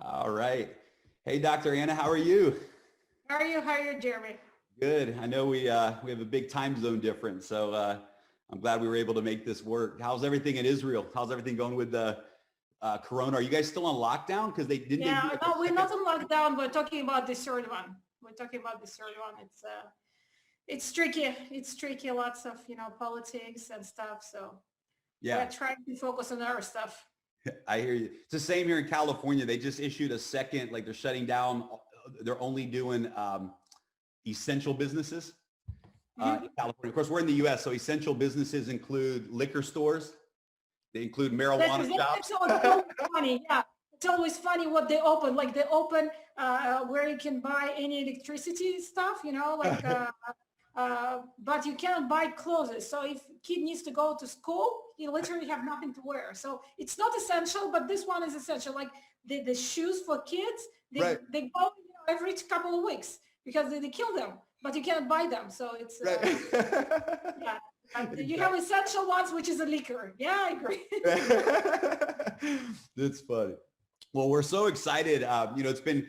All right. Hey, Dr. Anna, how are you? How are you? How are you, Jeremy? Good. I know we have a big time zone difference, so I'm glad we were able to make this work. How's everything in Israel? How's everything going with the Corona? Are you guys still on lockdown? Because they do Yeah, like a no, we're second. not on lockdown. We're talking about the third one. We're talking about the third one. It's tricky. It's tricky. Lots of politics and stuff. So we're Yeah, trying to focus on our stuff. I hear you. It's the same here in California. They just issued a second, like they're shutting down. They're only doing essential businesses Mhm. in California. Of course, we're in the U.S., so essential businesses include liquor stores. They include marijuana shops. That's always funny. Yeah, it's always funny what they open. Like they open where you can buy any electricity stuff. But you cannot buy clothes. So if kid needs to go to school, you literally have nothing to wear. So it's not essential, but this one is essential. Like the shoes for kids, Right, they go every couple of weeks because they kill them, but you cannot buy them. So it's right. yeah. You have essential ones, which is a liquor. Yeah, I agree. That's funny. Well, we're so excited. It's been,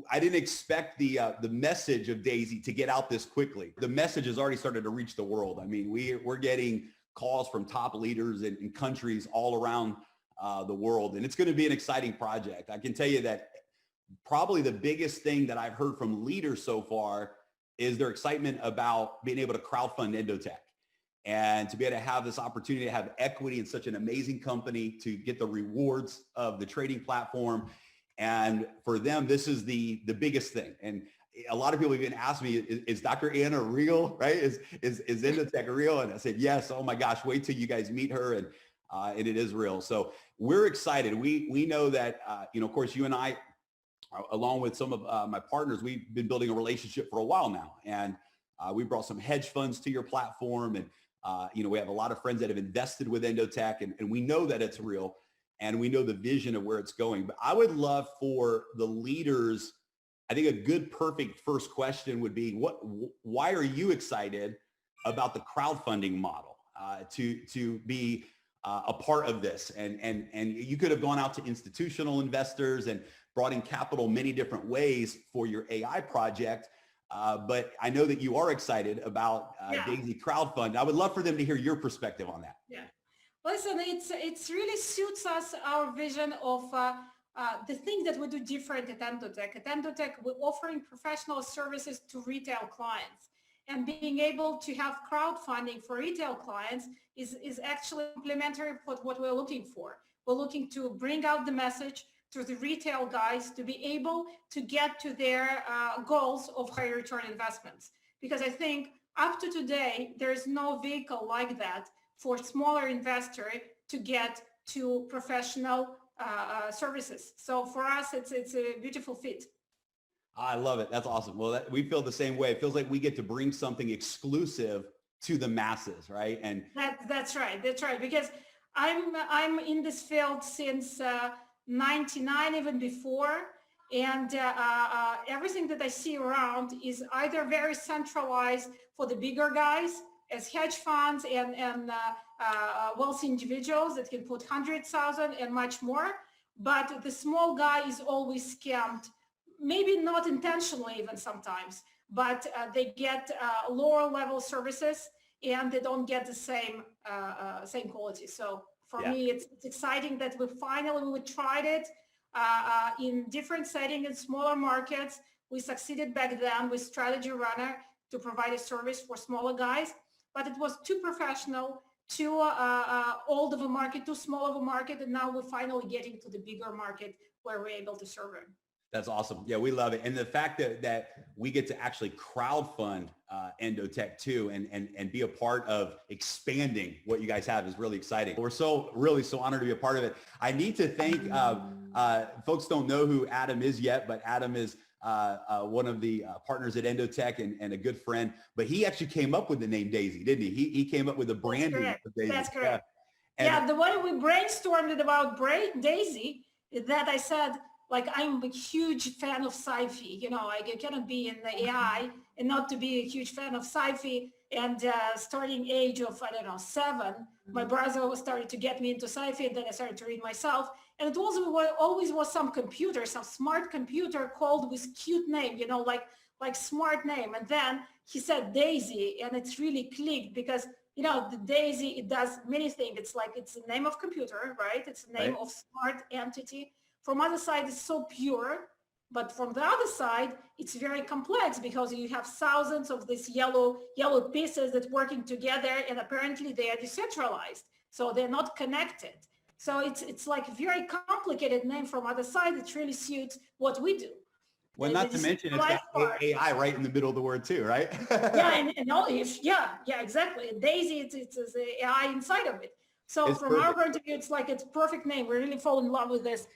I didn't expect the message of Daisy to get out this quickly. The message has already started to reach the world. I mean, we're getting calls from top leaders in countries all around the world, and it's going to be an exciting project. I can tell you that probably the biggest thing that I've heard from leaders so far is their excitement about being able to crowdfund Endotech and to be able to have this opportunity to have equity in such an amazing company, to get the rewards of the trading platform. And for them, this is the biggest thing. And a lot of people even ask me, is Dr. Anna real, right? Is Endotech real? And I said, yes. Oh my gosh, wait till you guys meet her. And it is real. So we're excited. We know that, of course, you and I, along with some of my partners, we've been building a relationship for a while now. And we brought some hedge funds to your platform. And we have a lot of friends that have invested with Endotech, and we know that it's real, and we know the vision of where it's going. But I would love for the leaders, I think a good, perfect first question would be, why are you excited about the crowdfunding model to be a part of this? And you could have gone out to institutional investors and brought in capital many different ways for your AI project. But I know that you are excited about Yeah. Daisy Crowdfund. I would love for them to hear your perspective on that. Yeah. Listen, it's really suits us, our vision of the thing that we do different at Endotech. At Endotech, we're offering professional services to retail clients. And being able to have crowdfunding for retail clients is actually complementary for what we're looking for. We're looking to bring out the message to the retail guys to be able to get to their goals of high return investments. Because I think up to today, there's no vehicle like that for smaller investor to get to professional services. So for us, it's a beautiful fit. I love it. That's awesome. Well, we feel the same way. It feels like we get to bring something exclusive to the masses, right? And That's right. That's right. Because I'm in this field since 99, even before. And everything that I see around is either very centralized for the bigger guys as hedge funds and wealthy individuals that can put 100,000 and much more. But the small guy is always scammed, maybe not intentionally even sometimes, but they get lower level services and they don't get the same quality. So for yeah. me, it's exciting that we tried it in different settings in smaller markets. We succeeded back then with Strategy Runner to provide a service for smaller guys, but it was too professional, too old of a market, too small of a market, and now we're finally getting to the bigger market where we're able to serve them. That's awesome. Yeah, we love it. And the fact that we get to actually crowdfund Endotech too and be a part of expanding what you guys have is really exciting. We're so honored to be a part of it. I need to thank, folks don't know who Adam is yet, but Adam is one of the partners at Endotech and a good friend, but he actually came up with the name Daisy, didn't he? He came up with the branding of Daisy. That's correct. Yeah. Yeah, the way we brainstormed about Daisy, that I said, like, I'm a huge fan of sci-fi. I cannot be in the AI and not to be a huge fan of sci-fi. And starting age of, I don't know, 7, my brother started to get me into sci-fi, and then I started to read myself. And it always was some computer, some smart computer called with cute name, like smart name. And then he said DAISY, and it's really clicked because, the DAISY, it does many things. It's the name of computer, right? It's the name of smart entity. From other side, it's so pure. But from the other side, it's very complex because you have thousands of these yellow pieces that working together, and apparently they are decentralized. So they're not connected. So it's like a very complicated name from other side. It really suits what we do. Well, not to mention it's got AI right in the middle of the word too, right? Yeah, exactly. DAISY, it's AI inside of it. So it's from our point of view, it's a perfect name. We really fall in love with this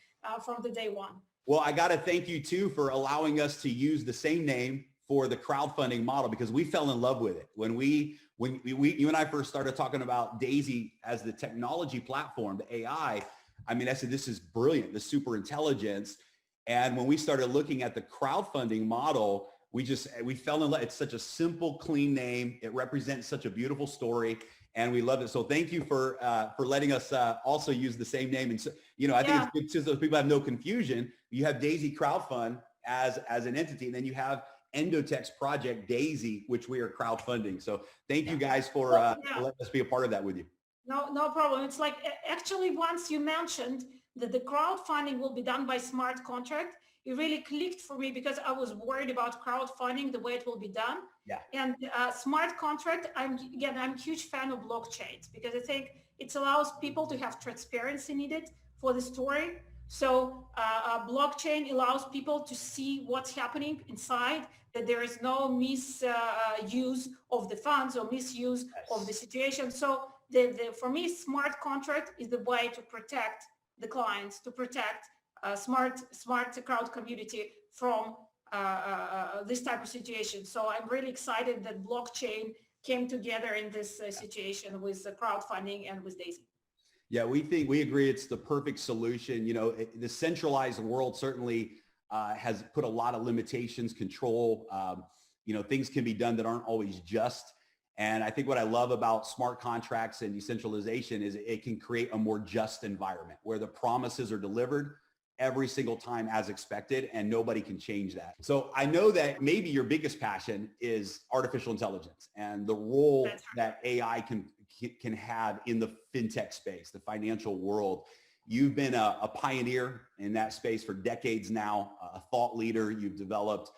from the day one. Well, I got to thank you too for allowing us to use the same name for the crowdfunding model, because we fell in love with it. When you and I first started talking about DAISY as the technology platform, the AI, I said, this is brilliant, the super intelligence. And when we started looking at the crowdfunding model, we fell in love. It's such a simple, clean name. It represents such a beautiful story, and we love it. So thank you for letting us also use the same name. And so, I think it's good so people have no confusion. You have DAISY Crowdfund as an entity, and then you have Endotech's project DAISY, which we are crowdfunding. So thank you guys for letting us be a part of that with you. No problem. It's like, actually, once you mentioned that the crowdfunding will be done by smart contract, it really clicked for me because I was worried about crowdfunding, the way it will be done. Yeah. And smart contract, I'm a huge fan of blockchains because I think it allows people to have transparency needed for the story. So blockchain allows people to see what's happening inside, that there is no misuse of the funds or misuse of the situation. So for me, smart contract is the way to protect the clients, to protect smart crowd community from this type of situation. So I'm really excited that blockchain came together in this situation with crowdfunding and with DAISY. Yeah, we agree it's the perfect solution. The centralized world certainly has put a lot of limitations, control. Things can be done that aren't always just. And I think what I love about smart contracts and decentralization is it can create a more just environment where the promises are delivered every single time as expected, and nobody can change that. So I know that maybe your biggest passion is artificial intelligence and the role that AI can have in the fintech space, the financial world. You've been a pioneer in that space for decades now, a thought leader. You've developed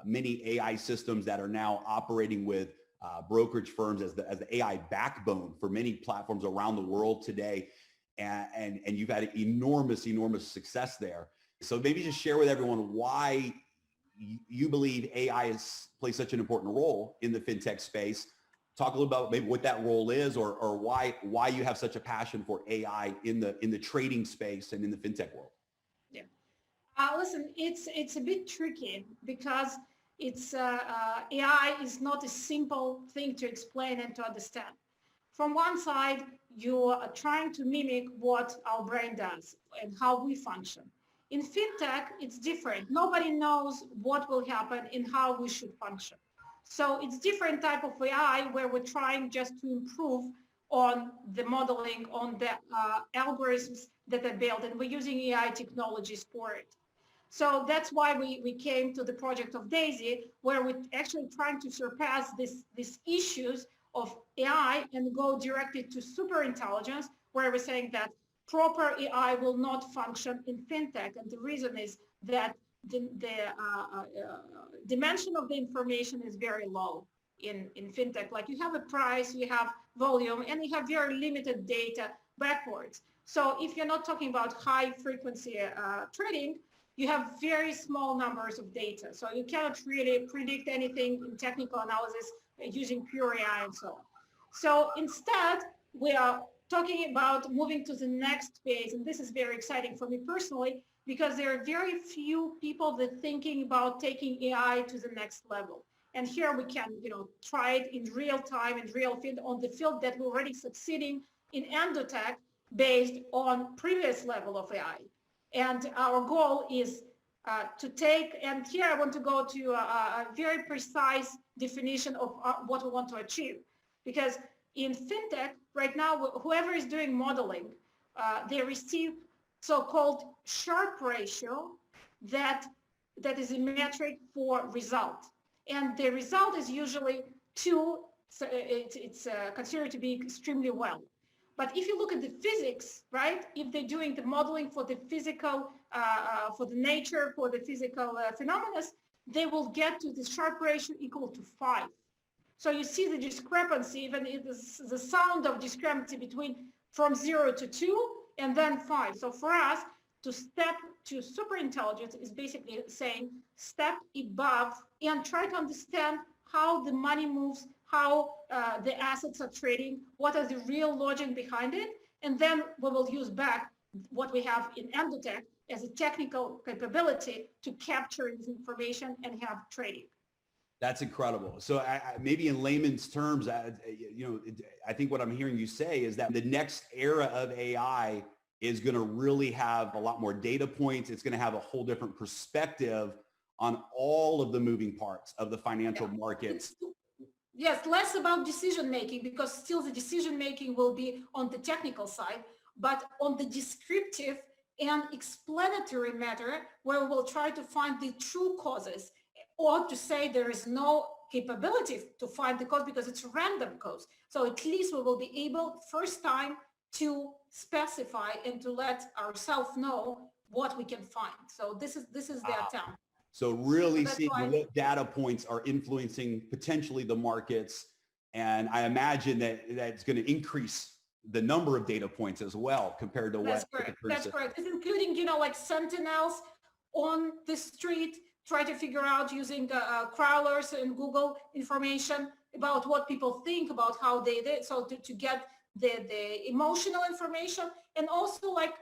many AI systems that are now operating with brokerage firms as the AI backbone for many platforms around the world today. And you've had enormous success there. So maybe just share with everyone why you believe AI plays such an important role in the fintech space. Talk a little about maybe what that role is, or why you have such a passion for AI in the trading space and in the fintech world. Yeah. Listen, it's a bit tricky because AI is not a simple thing to explain and to understand. From one side, you are trying to mimic what our brain does and how we function. In fintech, it's different. Nobody knows what will happen and how we should function. So it's different type of AI where we're trying just to improve on the modeling, on the algorithms that are built, and we're using AI technologies for it. So that's why we came to the project of DAISY, where we're actually trying to surpass these issues of AI and go directly to super intelligence, where we're saying that proper AI will not function in fintech. And the reason is that the dimension of the information is very low in fintech. Like you have a price, you have volume, and you have very limited data backwards. So if you're not talking about high frequency trading, you have very small numbers of data. So you cannot really predict anything in technical analysis using pure AI and so on. So instead, we are talking about moving to the next phase. And this is very exciting for me personally, because there are very few people that are thinking about taking AI to the next level. And here we can, try it in real time, in real field, on the field that we're already succeeding in Endotech based on previous level of AI. And our goal is to take, and here I want to go to a very precise definition of what we want to achieve. Because in fintech, right now, whoever is doing modeling, they receive so-called Sharpe ratio that is a metric for result. And the result is usually 2, so it's considered to be extremely well. But if you look at the physics, right, if they're doing the modeling for the physical, for the nature, for the physical phenomena, they will get to the Sharpe ratio equal to 5. So you see the discrepancy, even the sound of discrepancy between from 0 to 2 and then 5. So for us, to step to super intelligence is basically saying step above and try to understand how the money moves, how the assets are trading, what are the real logic behind it, and then we will use back what we have in Endotech as a technical capability to capture this information and have trading. That's incredible. So maybe in layman's terms, I think what I'm hearing you say is that the next era of AI is going to really have a lot more data points. It's going to have a whole different perspective on all of the moving parts of the financial markets. Yes, less about decision making, because still the decision making will be on the technical side, but on the descriptive and explanatory matter, where we'll try to find the true causes, or to say there is no capability to find the cause because it's random cause. So at least we will be able first time to specify and to let ourselves know what we can find. So this is the attempt. So really seeing what data points are influencing potentially the markets. And I imagine that that's going to increase the number of data points as well compared to That's correct. That's correct. It's including, like sentinels on the street, try to figure out using crawlers and Google information about what people think about how they did. So to get the emotional information, and also like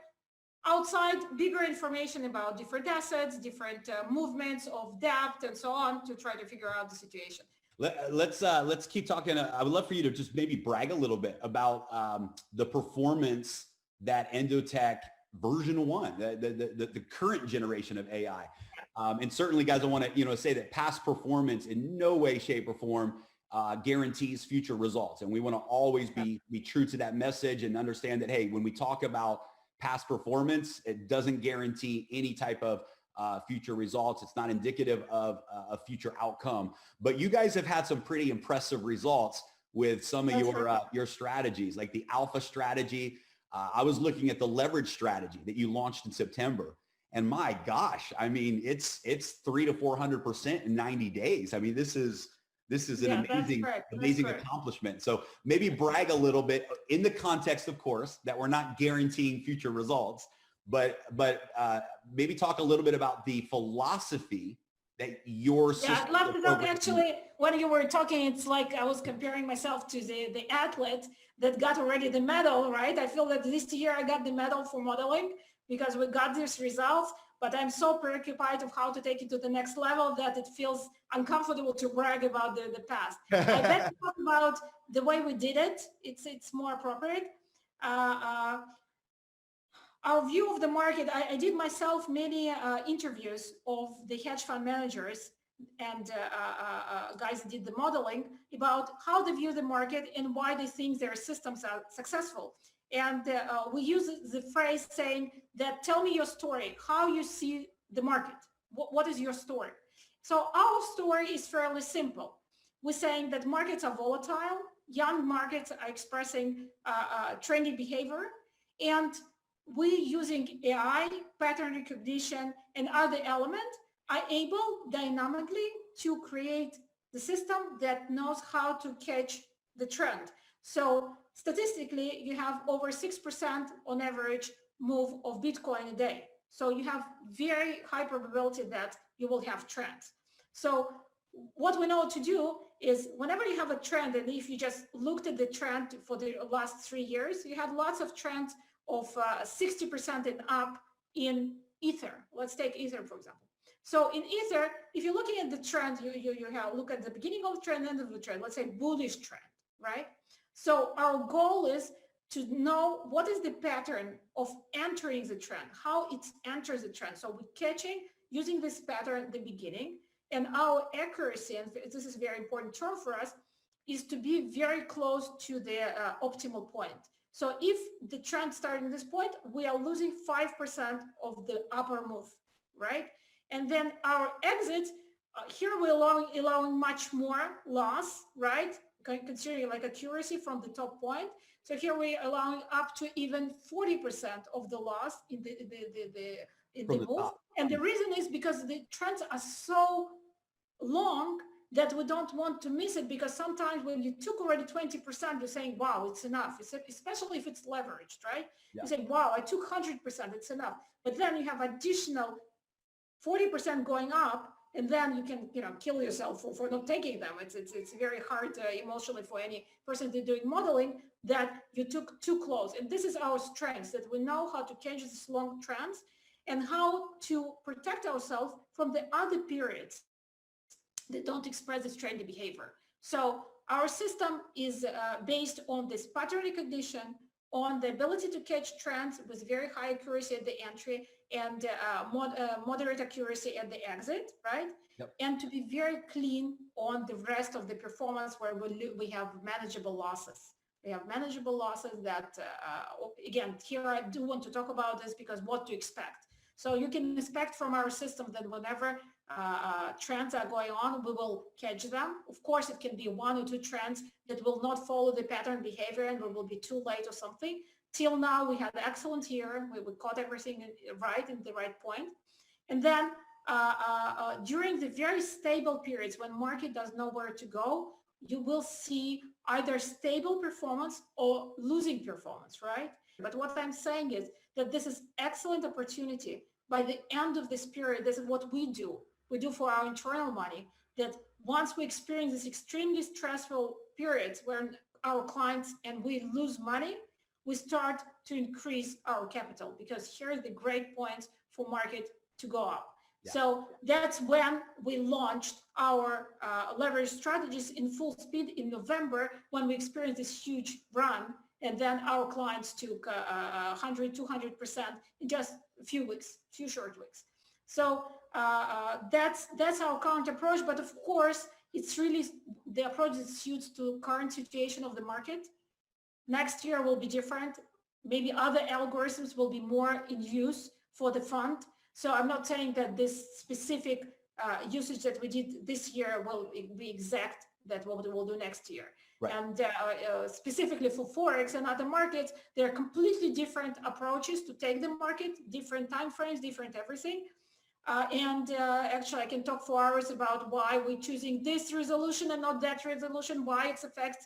outside bigger information about different assets, different movements of debt and so on, to try to figure out the situation. Let's keep talking. I would love for you to just maybe brag a little bit about the performance that Endotech version 1, the current generation of AI. And certainly, guys, I want to say that past performance in no way, shape, or form guarantees future results. And we want to always be true to that message and understand that, hey, when we talk about past performance, it doesn't guarantee any type of future results. It's not indicative of a future outcome. But you guys have had some pretty impressive results with some of your strategies, like the alpha strategy. I was looking at the leverage strategy that you launched in September. And my gosh, I mean, it's 300 to 400% in 90 days. I mean, this is an amazing accomplishment. So maybe brag a little bit in the context, of course, that we're not guaranteeing future results, but maybe talk a little bit about the philosophy that your system. Yeah, I'd love to know. Actually, when you were talking, it's like I was comparing myself to the athlete that got already the medal, right? I feel that this year I got the medal for modeling because we got these results, but I'm so preoccupied of how to take it to the next level that it feels uncomfortable to brag about the past. I bet to talk about the way we did it. It's more appropriate. Our view of the market, I did myself many interviews of the hedge fund managers and guys that did the modeling about how they view the market and why they think their systems are successful. And we use the phrase saying that, tell me your story, how you see the market. What is your story? So our story is fairly simple. We're saying that markets are volatile, young markets are expressing trendy behavior, and we, using AI, pattern recognition, and other elements, are able dynamically to create the system that knows how to catch the trend. So statistically, you have over 6% on average move of Bitcoin a day. So you have very high probability that you will have trends. So what we know to do is whenever you have a trend, and if you just looked at the trend for the last 3 years, you have lots of trends of 60% and up in Ether. Let's take Ether, for example. So in Ether, if you're looking at the trend, you have look at the beginning of the trend, end of the trend, let's say bullish trend, right? So our goal is to know what is the pattern of entering the trend, how it enters the trend. So we're catching using this pattern at the beginning, and our accuracy, and this is a very important term for us, is to be very close to the optimal point. So if the trend starting this point, we are losing 5% of the upper move, right? And then our exit, here we're allowing much more loss, right? Considering like accuracy from the top point. So here we're allowing up to even 40% of the loss in the move. Top. And the reason is because the trends are so long that we don't want to miss it, because sometimes when you took already 20%, you're saying, wow, it's enough. Especially if it's leveraged, right? Yeah. You say, wow, I took 100%, it's enough. But then you have additional 40% going up, and then you can, kill yourself for not taking them. It's very hard emotionally for any person to doing modeling that you took too close. And this is our strength, that we know how to catch these long trends and how to protect ourselves from the other periods that don't express this trendy behavior. So our system is based on this pattern recognition, on the ability to catch trends with very high accuracy at the entry and moderate accuracy at the exit, right? Yep. And to be very clean on the rest of the performance where we have manageable losses. We have manageable losses that, again, here I do want to talk about this because what to expect. So you can expect from our system that whenever trends are going on, we will catch them. Of course, it can be one or two trends that will not follow the pattern behavior and we will be too late or something. Till now, we had an excellent year. We caught everything right in the right point. And then during the very stable periods when market does know where to go, you will see either stable performance or losing performance, right? But what I'm saying is that this is excellent opportunity. By the end of this period, this is what we do. We do for our internal money, that once we experience this extremely stressful periods where our clients and we lose money, we start to increase our capital, because here are the great points for market to go up. Yeah. So that's when we launched our leverage strategies in full speed in November, when we experienced this huge run. And then our clients took 100, 200% in just a few short weeks. So that's our current approach. But of course, it's really the approach that suits to current situation of the market. Next year will be different. Maybe other algorithms will be more in use for the fund. So I'm not saying that this specific usage that we did this year will be exact that what we will do next year. Right. And specifically for Forex and other markets, there are completely different approaches to take the market, different timeframes, different everything. Actually, I can talk for hours about why we're choosing this resolution and not that resolution, why it affects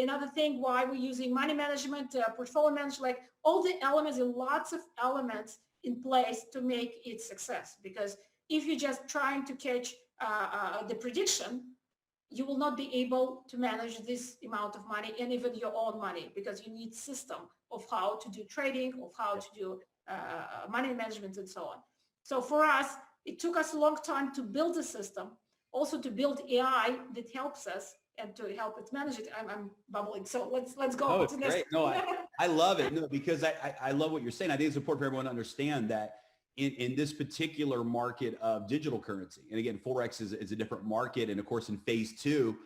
another thing, why we're using money management, portfolio management, like all the elements, and lots of elements in place to make it success. Because if you're just trying to catch the prediction, you will not be able to manage this amount of money and even your own money, because you need system of how to do trading, of how to do money management and so on. So for us, it took us a long time to build a system, also to build AI that helps us and to help it manage it. I'm bubbling. So let's go. Oh, it's great. No, I love it. No, because I love what you're saying. I think it's important for everyone to understand that in this particular market of digital currency, and again, Forex is a different market. And of course, in phase 2,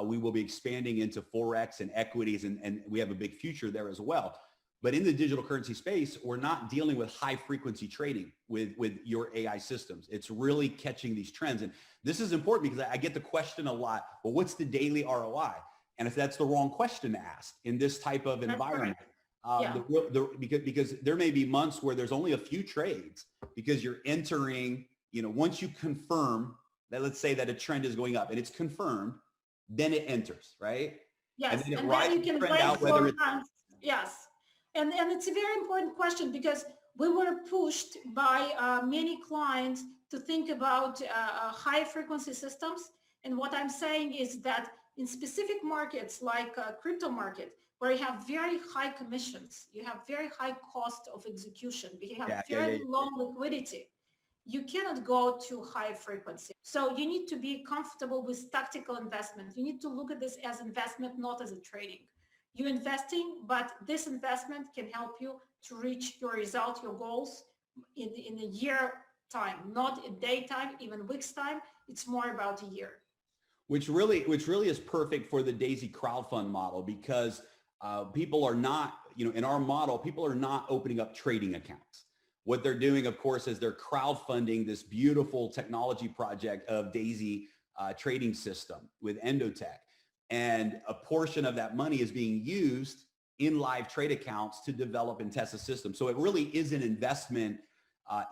we will be expanding into Forex and equities, and we have a big future there as well. But in the digital currency space, we're not dealing with high frequency trading with your AI systems. It's really catching these trends. And this is important because I get the question a lot, well, what's the daily ROI? And if that's the wrong question to ask in this type of environment, because there may be months where there's only a few trades because you're entering, once you confirm that, let's say that a trend is going up and it's confirmed, then it enters, right? Yes, and then you can wait out whether it's, yes. And it's a very important question, because we were pushed by many clients to think about high frequency systems. And what I'm saying is that in specific markets like crypto market, where you have very high commissions, you have very high cost of execution, you have very low liquidity, you cannot go to high frequency. So you need to be comfortable with tactical investment. You need to look at this as investment, not as a trading. You're investing, but this investment can help you to reach your result, your goals in a year time, not a day time, even weeks time. It's more about a year. Which really is perfect for the D.AI.SY crowdfund model, because people are not, in our model, people are not opening up trading accounts. What they're doing, of course, is they're crowdfunding this beautiful technology project of D.AI.SY trading system with Endotech. And a portion of that money is being used in live trade accounts to develop and test the system. So it really is an investment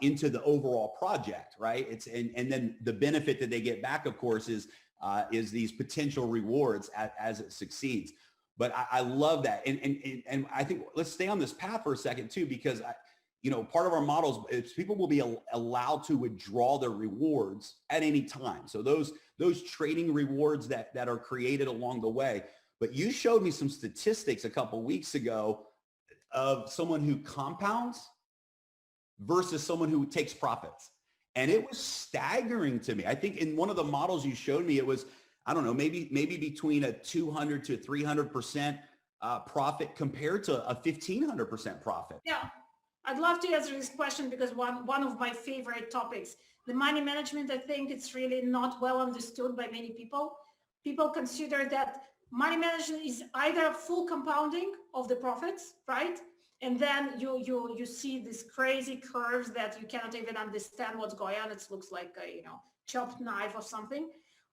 into the overall project, right? And then the benefit that they get back, of course, is these potential rewards as it succeeds. But I love that. And I think let's stay on this path for a second too, because part of our models is people will be allowed to withdraw their rewards at any time. So those trading rewards that are created along the way. But you showed me some statistics a couple weeks ago of someone who compounds versus someone who takes profits. And it was staggering to me. I think in one of the models you showed me, it was, I don't know, maybe between a 200 to 300% profit compared to a 1,500% profit. Yeah, I'd love to answer this question because one of my favorite topics, the money management, I think it's really not well understood by many people. People consider that money management is either full compounding of the profits, right? And then you see these crazy curves that you cannot even understand what's going on. It looks like a chopped knife or something.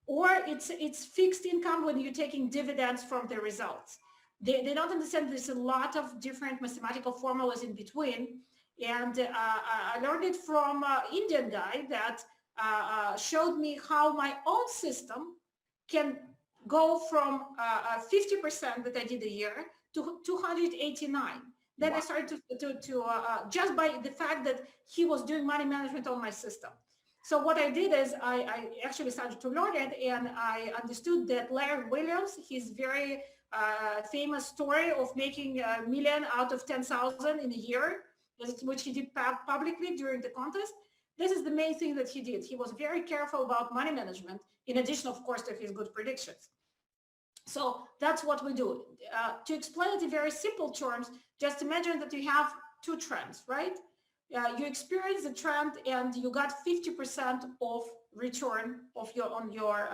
Or it's fixed income when you're taking dividends from the results. They don't understand there's a lot of different mathematical formulas in between. And I learned it from an Indian guy that showed me how my own system can go from 50% that I did a year to 289. Then wow. I started to just by the fact that he was doing money management on my system. So what I did is I actually started to learn it, and I understood that Larry Williams, his very famous story of making a million out of 10,000 in a year, which he did publicly during the contest. This is the main thing that he did. He was very careful about money management, in addition, of course, to his good predictions. So that's what we do. To explain it in very simple terms, just imagine that you have two trends, right? You experience the trend and you got 50% of return of on your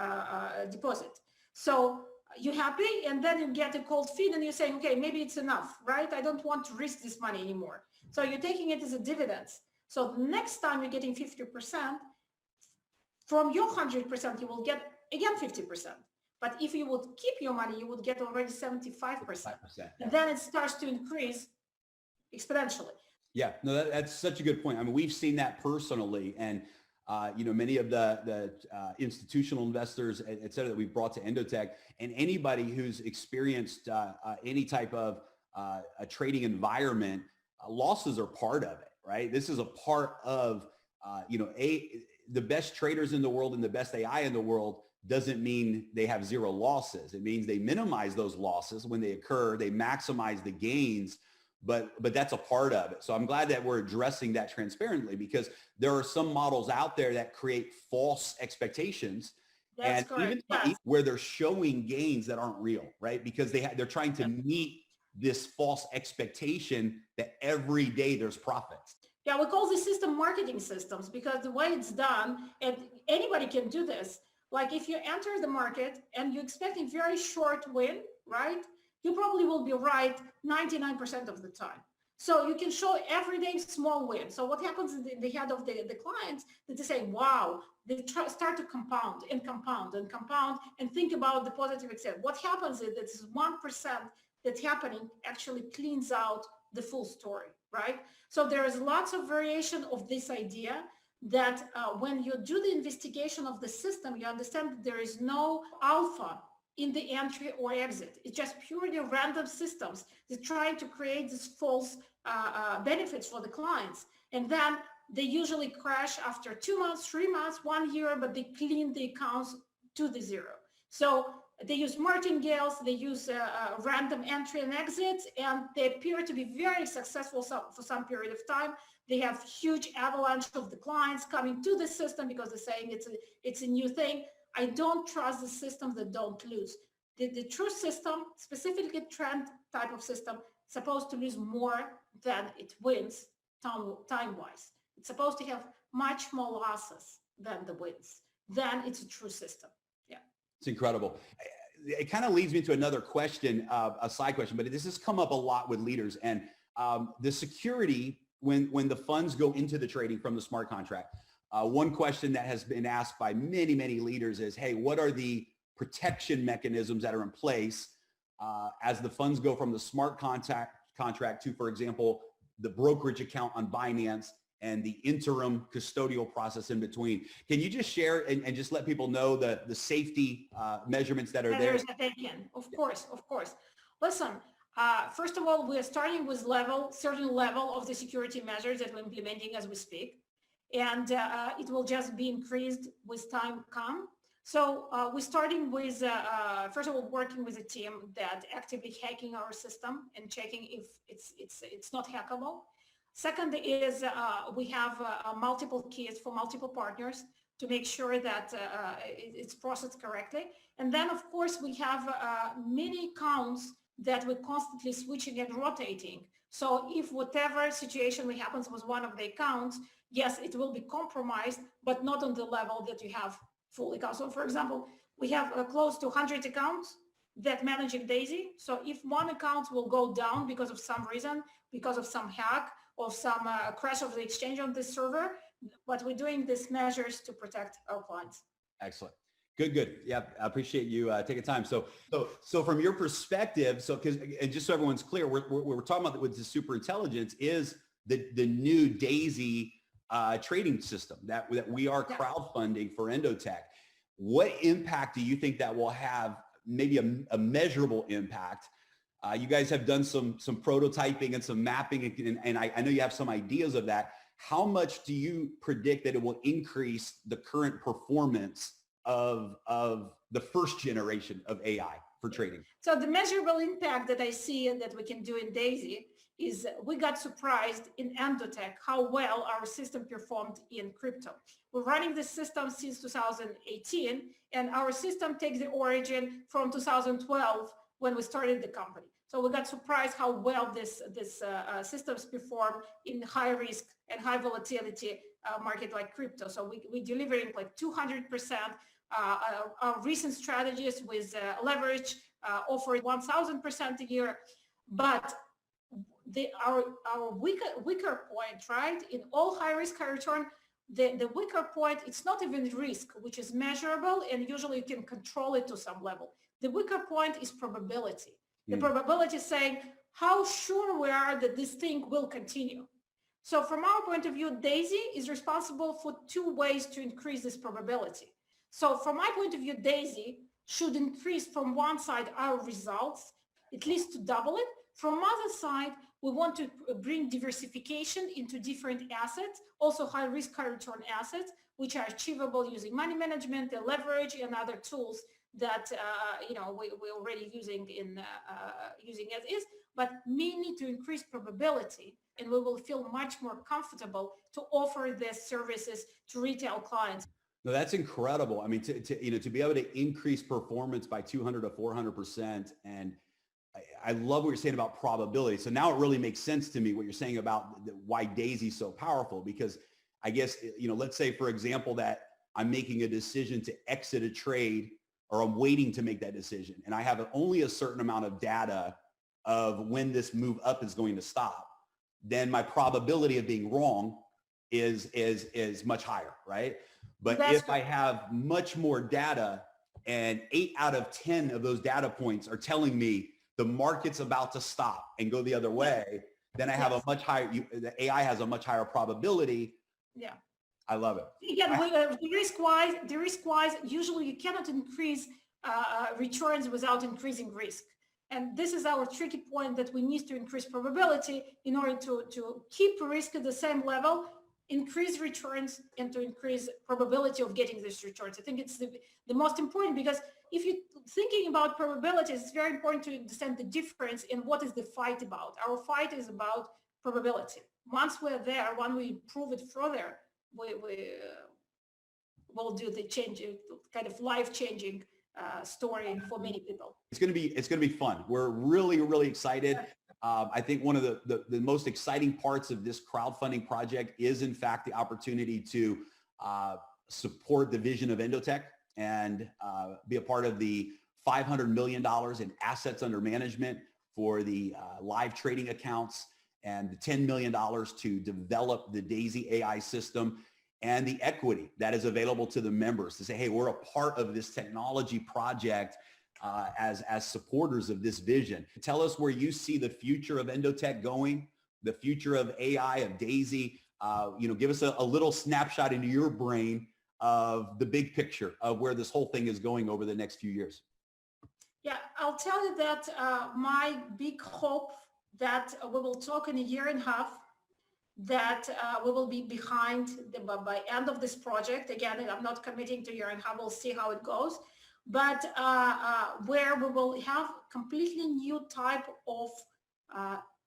deposit. So you're happy, and then you get a cold feet and you're saying, okay, maybe it's enough, right? I don't want to risk this money anymore. So you're taking it as a dividend. So the next time you're getting 50%, from your 100%, you will get again 50%. But if you would keep your money, you would get already 75%. And then it starts to increase exponentially. Yeah, no, that's such a good point. I mean, we've seen that personally, and many of the institutional investors, et cetera, that we've brought to Endotech, and anybody who's experienced any type of a trading environment, losses are part of it, right? This is a part of, the best traders in the world and the best AI in the world doesn't mean they have zero losses. It means they minimize those losses when they occur. They maximize the gains, but that's a part of it. So I'm glad that we're addressing that transparently, because there are some models out there that create false expectations. That's correct. Even yes. where they're showing gains that aren't real, right? Because they're trying to meet this false expectation that every day there's profits. Yeah, we call this system marketing systems, because the way it's done, and anybody can do this. Like if you enter the market and you expect a very short win, right? You probably will be right 99% of the time. So you can show everyday small win. So what happens in the head of the clients, that they say, wow, they start to compound and compound and compound and think about the positive extent. What happens is that this 1% that's happening actually cleans out the full story, right? So there is lots of variation of this idea that when you do the investigation of the system, you understand that there is no alpha in the entry or exit. It's just purely random systems that try to create these false benefits for the clients. And then they usually crash after 2 months, 3 months, 1 year, but they clean the accounts to the zero. So they use martingales, they use random entry and exits, and they appear to be very successful for some period of time. They have huge avalanche of the clients coming to the system because they're saying it's a new thing. I don't trust the systems that don't lose. The true system, specifically trend type of system, supposed to lose more than it wins time-wise. It's supposed to have much more losses than the wins. Then it's a true system. Yeah. It's incredible. it kind of leads me to another question, a side question, but this has come up a lot with leaders, and the security when the funds go into the trading from the smart contract. One question that has been asked by many, many leaders is, hey, what are the protection mechanisms that are in place as the funds go from the smart contract to, for example, the brokerage account on Binance and the interim custodial process in between? Can you just share and just let people know the safety measurements that are there? Of course, of course. Listen, first of all, we're starting with certain level of the security measures that we're implementing as we speak. And it will just be increased with time come. So we're starting with, first of all, working with a team that actively hacking our system and checking if it's not hackable. Second is we have multiple keys for multiple partners to make sure that it's processed correctly. And then, of course, we have many accounts that we're constantly switching and rotating. So if whatever situation happens with one of the accounts, yes, it will be compromised, but not on the level that you have full accounts. So for example, we have close to 100 accounts that managing DAISY. So if one account will go down because of some reason, because of some hack or some crash of the exchange on the server, but we're doing these measures to protect our clients. Excellent. Good. Yeah, I appreciate you taking time. So from your perspective, and just so everyone's clear, we're talking about with the super intelligence is the new DAISY trading system that we are crowdfunding for Endotech. What impact do you think that will have? Maybe a measurable impact. You guys have done some prototyping and some mapping, and I know you have some ideas of that. How much do you predict that it will increase the current performance of the first generation of AI for trading? So the measurable impact that I see and that we can do in DAISY is we got surprised in Endotech how well our system performed in crypto. We're running this system since 2018, and our system takes the origin from 2012 when we started the company. So we got surprised how well this systems perform in high risk and high volatility market like crypto. So we're delivering like 200%. Our recent strategies with leverage offer 1,000% a year, but our weaker point, right? In all high risk, high return, the weaker point, it's not even risk, which is measurable, and usually you can control it to some level. The weaker point is probability. The probability is saying how sure we are that this thing will continue. So from our point of view, DAISY is responsible for two ways to increase this probability. So from my point of view, DAISY should increase from one side our results, at least to double it. From other side, we want to bring diversification into different assets, also high risk, high return assets, which are achievable using money management, the leverage, and other tools that we're already using using as is, but mainly to increase probability, and we will feel much more comfortable to offer these services to retail clients. No, that's incredible. I mean, to be able to increase performance by 200 to 400%, and I love what you're saying about probability. So now it really makes sense to me what you're saying about why DAISY is so powerful, because I guess, let's say, for example, that I'm making a decision to exit a trade, or I'm waiting to make that decision, and I have only a certain amount of data of when this move up is going to stop, then my probability of being wrong is much higher, right? But if I have much more data, and 8 out of 10 of those data points are telling me the market's about to stop and go the other way, then I have a much higher, the AI has a much higher probability. Yeah. I love it. Yeah, the risk-wise, usually you cannot increase returns without increasing risk. And this is our tricky point, that we need to increase probability in order to keep risk at the same level, increase returns, and to increase probability of getting these returns. I think it's the most important, because if you're thinking about probabilities, it's very important to understand the difference in what is the fight about. Our fight is about probability. Once we're there, when we prove it further, we will do the changing, kind of life-changing story for many people. It's going to be fun. We're really, really excited. I think one of the most exciting parts of this crowdfunding project is, in fact, the opportunity to support the vision of Endotech and be a part of the $500 million in assets under management for the live trading accounts, and the $10 million to develop the D.AI.SY AI system, and the equity that is available to the members to say, hey, we're a part of this technology project as supporters of this vision. Tell us where you see the future of Endotech going, the future of AI, of D.AI.SY. Give us a little snapshot into your brain of the big picture of where this whole thing is going over the next few years. Yeah, I'll tell you that my big hope that we will talk in a year and a half, that we will be behind by end of this project. Again, I'm not committing to a year and a half, we'll see how it goes. But where we will have completely new type of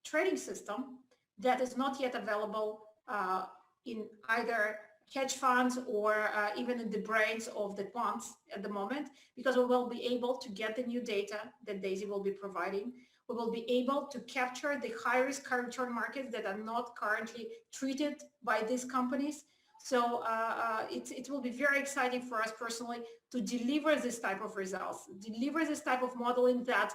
trading system that is not yet available in either hedge funds or even in the brains of the quants at the moment, because we will be able to get the new data that D.AI.SY will be providing. We will be able to capture the high risk, high return markets that are not currently treated by these companies. So it will be very exciting for us personally to deliver this type of results, deliver this type of modeling that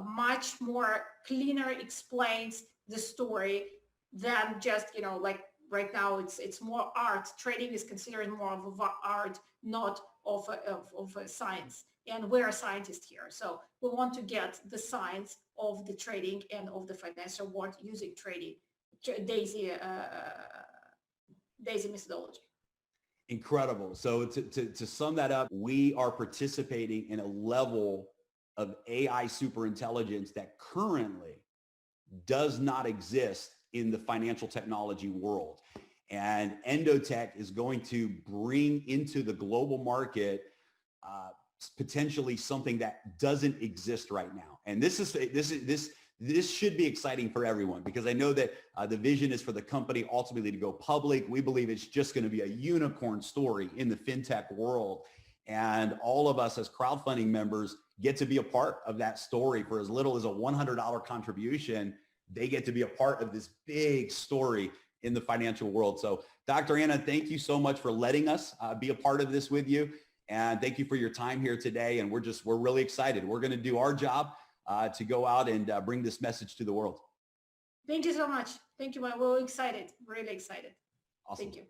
much more cleaner explains the story than just, like right now it's more art. Trading is considered more of an art, not of a science. And we're a scientist here. So we want to get the science of the trading and of the financial world using trading, D.AI.SY methodology. Incredible. So to sum that up, we are participating in a level of AI superintelligence that currently does not exist in the financial technology world. And Endotech is going to bring into the global market potentially something that doesn't exist right now. And this should be exciting for everyone, because I know that the vision is for the company ultimately to go public. We believe it's just going to be a unicorn story in the fintech world. And all of us as crowdfunding members get to be a part of that story. For as little as a $100 contribution, they get to be a part of this big story in the financial world. So Dr. Anna, thank you so much for letting us be a part of this with you. And thank you for your time here today. And we're really excited. We're going to do our job to go out and bring this message to the world. Thank you so much. Thank you. We're excited, really excited. Awesome. Thank you.